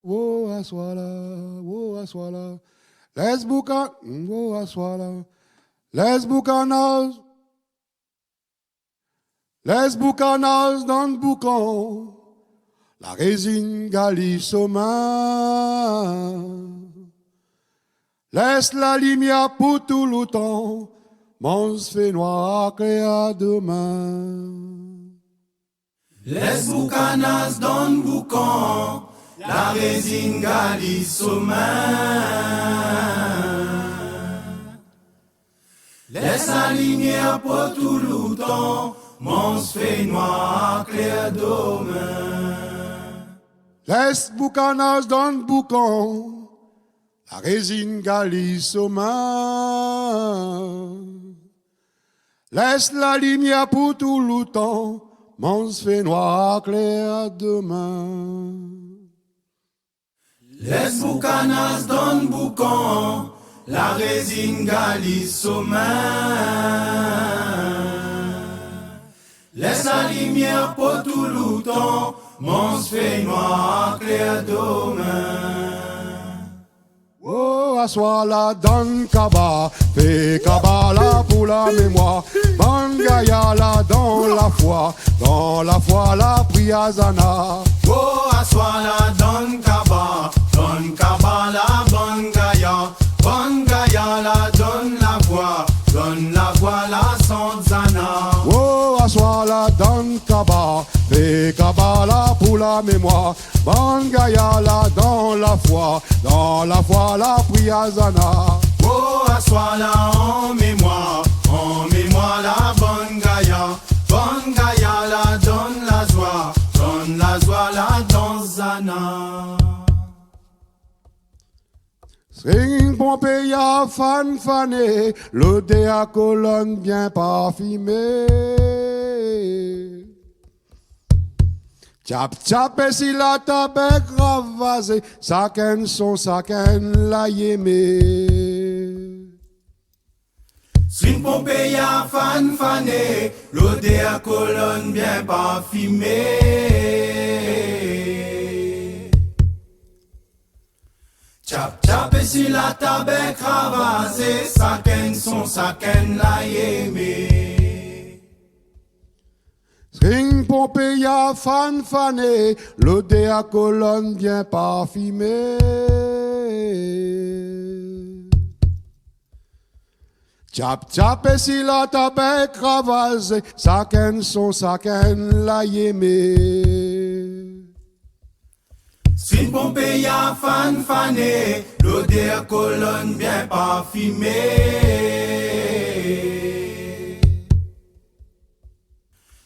oh aswala, oh aswala. Les boucan, oh aswala. Les boucanas dans le boucan, la résine galisse aux mains. Laisse la lumière pour tout le temps, mon fait noir à demain. Les boucanas dans le boucan, la résine galisse aux mains. Laisse la lumière pour tout le temps, mon fait noir clair demain. Laisse boucanas dans le boucan, la résine galisse aux mains. Laisse la lumière pour tout le temps, mon fait noir clair demain. Laisse boucanas dans le boucan, la résine galisse aux mains. Laisse la lumière pour tout le temps, mon fait noir clair demain. Oh, assois-la dans kaba, fais kabala pour la mémoire. Bangaya la dans la foi la priazana. Oh, assois-la dans kaba la bangaya. Bangaya la donne la voix la sanzana. Oh, assois-la dans kaba, fais kabala pour la mémoire. Bangaya la dans la foi la priazana. Oh, assois-la en mémoire la bangaya. Bangaya la donne la joie la danzana. Sing Pompeya fan fané, l'odé à colonne bien parfumée. Tchap tchap et si la tabac ravasé, saken son saken la yémé. Swing Pompeya fan fané, l'odé à colonne bien parfumée. Chap chap et si la tabac ravasé, saken son saken la yémé. Sing Pompeya fan fané, l'odé à colonne bien parfumée. Tchap tchap et si la tabac ravasé, saken son saken la yémé. Swing Pompeya fan fané, l'odeur colonne bien parfumée.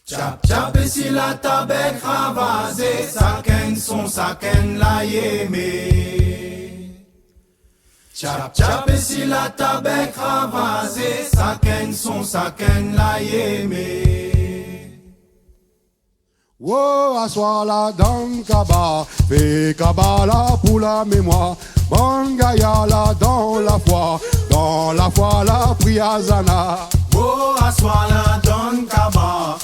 Chap chap et si la tabac ravasé, saken son saken la yémé. Chap chap et si la tabac ravasé, saken son saken la yémé. Oh, assois-la dans kaba, fais kabala pour la mémoire. Bangaya la dans la foi la priazana. Oh, assois-la dans kaba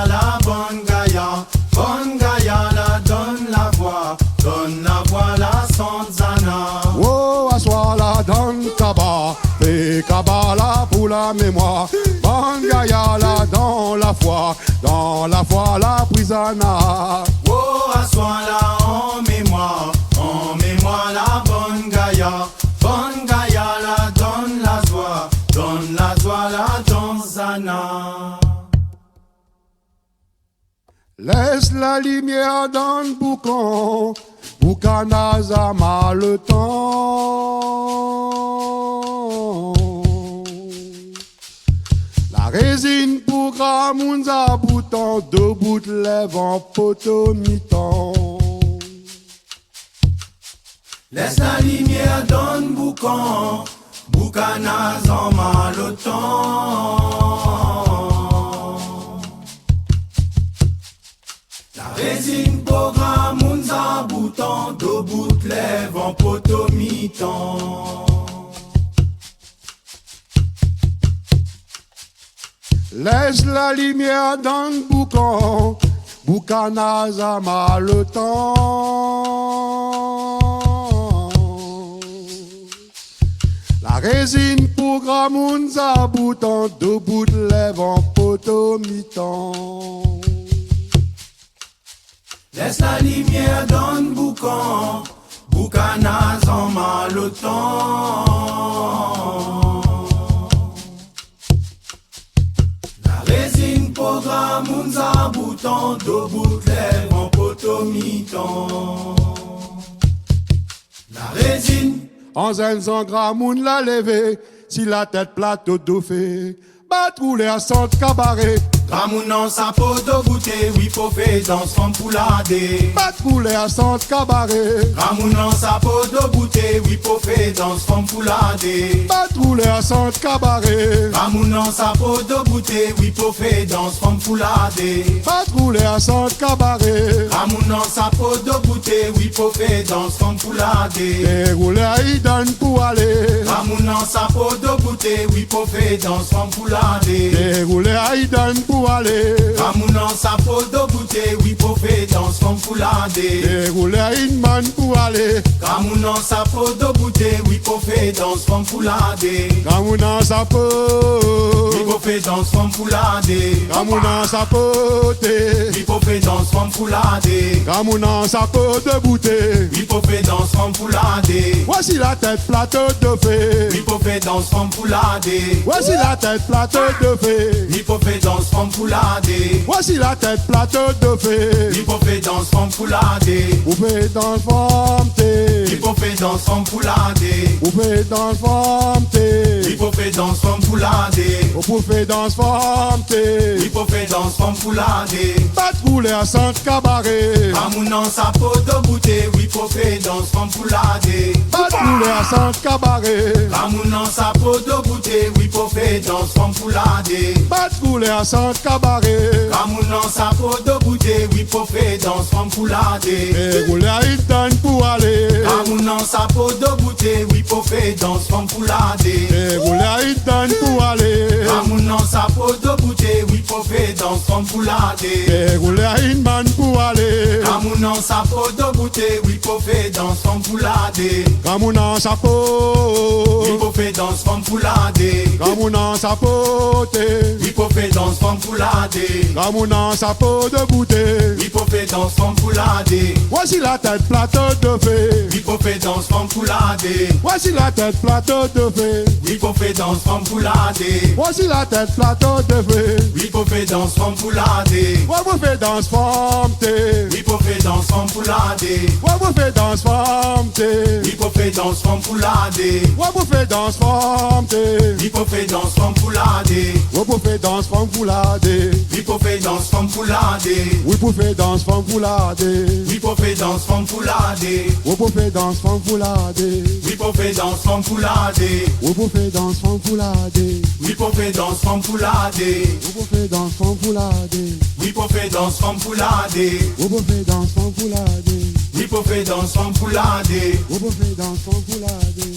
la bangaya. Bangaya la donne la voix la sanzana. Oh, assois-la dans kaba, fais kabala pour la mémoire. Bangaya la dans la foi la prisana. Oh, assois-la en mémoire la bangaya. Bangaya la donne la joie la danzana. Laisse la lumière dans le boucan, boucanaza mal le temps. La résine pour Gramounza bouton, deux bouts de lèvres en poteau mi-temps. Laisse la lumière dans le boucan, boucanaz en mal le temps. La résine programme un bouton, deux bouts de lèvres en poteau mi-temps. Laisse la lumière dans le boucan, boucanaz à mal le temps. résine pour grand monde, ça bouton, deux bouts de lèvres en poteau mi-temps. Laisse la lumière dans le boucan, boucanaz en malotant. La résine pour grand monde, ça bouton, deux bouts de lèvres en poteau mi-temps. La résine En zinzan grand moun la levé, si la tête plate au dauphin, bat rouler à centre cabaret. Ramoun en sa peau de goûter, oui, faut faire dans son pouladé. Bat rouler à centre cabaret. Ramoun en sa peau de goûter, oui, faut faire dans son pouladé. Bat rouler à centre cabaret. Ramoun en sa peau de goûter, oui, faut faire dans son pouladé. Bat rouler à centre cabaret. Ramoun en sa peau de goûter, oui, faut faire dans son pouladé. Et rouler à Idan pour aller. Ramoun en sa peau de goûter, oui, faut faire dans son pouladé. Et rouler à Idan pour aller. Ramoun en sa peau de goûter, oui, faut faire dans son pouladé. Et rouler à Inman pour aller. Ramoun en sa peau de goûter, oui, faut faire dans son pouladé. Ramounan sa peau. Oui, faut faire dans son pouladé. Ramounan sa pote. Oui, faut faire dans son pouladé. Ramounan sa peau de bouteille. Oui, faut faire dans son pouladé. Voici la tête plate de fée. Oui, faut faire dans son pouladé. Voici la tête plate de fée. Oui, faut faire dans son pouladé. Voici la tête plate de fée. Oui, faut faire dans son pouladé. Vous faites dans le forme Oui, faut faire dans son pouladé. Vous faites dans le forme Oui, faut faire dans son pouladé. Vous faites dans le forme Oui, faut faire dans son pouladé. Pas de rouler à centre cabaret. Ramoun en sa peau de goûter, oui, faut faire dans son pouladé. Pas de rouler à centre cabaret. Ramoun en sa peau de goûter, oui, faut faire dans son pouladé. Pas de rouler à centre cabaret. Ramoun en sa peau de goûter, oui, faut faire dans son pouladé. Et rouler à Idan pour aller. Ramoun en sa peau de goûter, oui, faut faire dans son pouladé. Et rouler à Idan pour aller. Ramoun en sa peau de goûter, oui, faut faire dans son pouladé. Et rouler à Inman pour aller. Ramoun en sa peau de goûter, oui, faut faire dans son pouladé. Ramounan sa peau. Oui, faut faire dans son pouladé. Ramounan sa pote. Oui, faut faire dans son pouladé. Ramounan sa peau de bouteille. Oui, faut faire dans son pouladé. Voici la tête plate de fée. Oui, faut faire dans son pouladé. Voici la tête plate de fée. Oui, faut faire dans son pouladé. Voici la tête plate de fée. Oui, faut faire dans son pouladé. Ouais, vous faites dans ce forme Oui, faut faire dans son pouladé. Ouais, vous faites dans ce forme Oui, faut faire dans son pouladé. Ouais, vous faites dans ce forme Oui, faut faire dans son pouladé. Ouais, vous faites dans ce forme pouladé. Oui, faut faire dans son pouladé. Oui, vous faites dans ce forme pouladé. Oui, faut faire dans son pouladé. Ouais, vous faites dans ce forme pouladé. Oui, faut faire dans son pouladé. Ouais, vous faites dans ce forme pouladé. Oui, faut faire dans son pouladé. Ouais, vous faites dans ce forme pouladé. Oui, faut faire dans son pouladé. Ouais, vous faites dans ce forme pouladé. Oui, faut faire dans son pouladé. Ouais, vous faites dans ce forme pouladé.